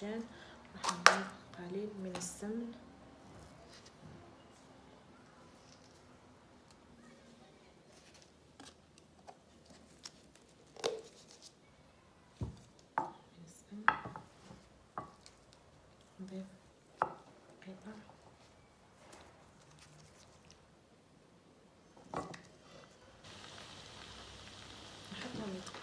الباذنجان. راح نضيف قليل من السمن. نضيف قطع نحطهم يطبخ.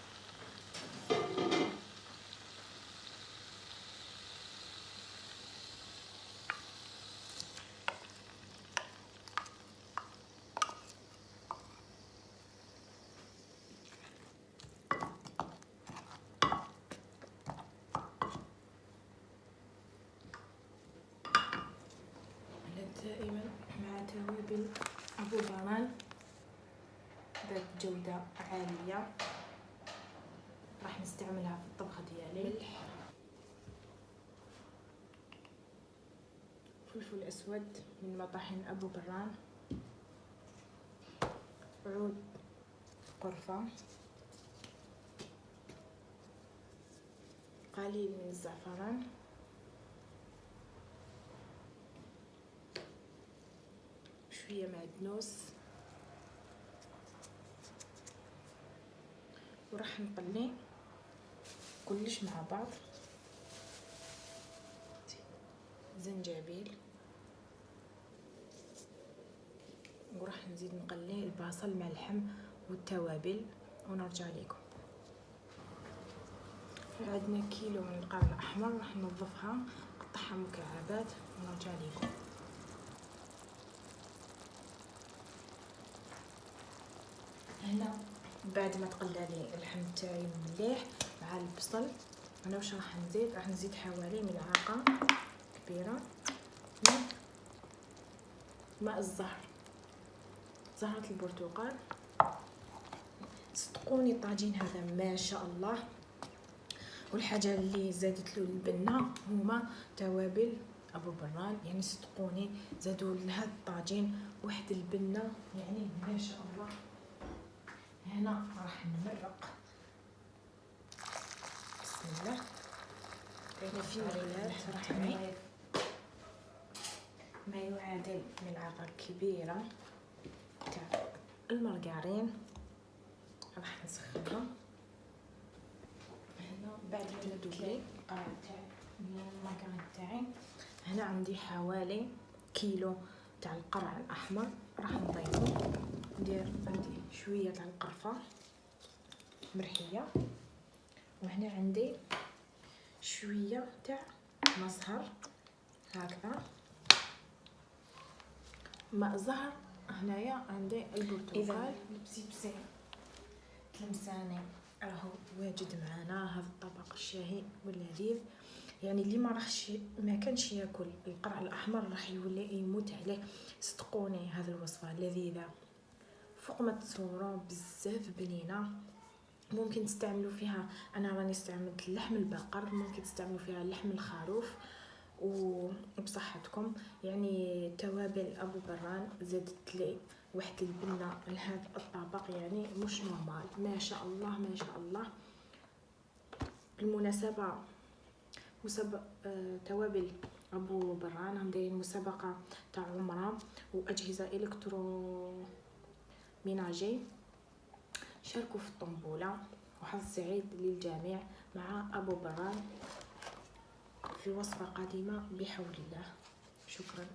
دائما مع توابل أبو بران ذات جودة عالية راح نستعملها في الطبخة ديالي. ملح، فلفل أسود من مطاحن أبو بران، عود قرفة، قليل من الزعفران، شوية معدنوس، وراح نقلي كلش مع بعض. زنجبيل، وراح نزيد نقلي البصل مع اللحم والتوابل ونرجع لكم. عندنا كيلو من القرع الأحمر راح ننظفها نقطعها مكعبات ونرجع لكم. هنا بعد ما تقلى لي اللحم تاعي مليح مع البصل، انا واش راح نزيد؟ راح نزيد حوالي ملعقه كبيره من ماء الزهر، زهرة البرتقال. صدقوني الطاجين هذا ما شاء الله. والحاجه اللي زادت له البنه هما توابل ابو بران، يعني صدقوني زادوا لهذا الطاجين واحد البنه يعني ما شاء الله. هنا راح نمرق بسم الله. هنا في الغلاف راح نضيف ما يعادل ملعقه كبيره تاع المارغرين، راح نسخنها. هنا بعد ما تذوب لي القرع تاع المارغرين تاعي، هنا عندي حوالي كيلو تاع القرع الاحمر راح نضيفه. ندير عندي شويه تاع القرفه مرحيه، وهنا عندي شويه تاع مزهر هكذا، ماء زهر. هنايا عندي البرتقال. البسبسي تلمساني راهو واجد معنا هذا الطبق الشهي واللذيذ. يعني اللي ما كانش ياكل القرع الاحمر راح يولي يموت عليه. صدقوني هذه الوصفه لذيذه فوق ما تصوروا، بزاف بنينه. ممكن تستعملوا فيها، انا راني استعملت لحم البقر، ممكن تستعملوا فيها لحم الخروف وبصحتكم. يعني توابل ابو بران زادت لي واحد البنه لهذا الطبق، يعني مش نورمال. ما شاء الله ما شاء الله. بالمناسبه توابل ابو بران هم دايرين مسابقه تاع عمره واجهزه الكتروميناجي. شاركوا في الطنبوله، وحظ سعيد للجميع مع ابو بران في وصفه قادمه بحول الله. شكرا.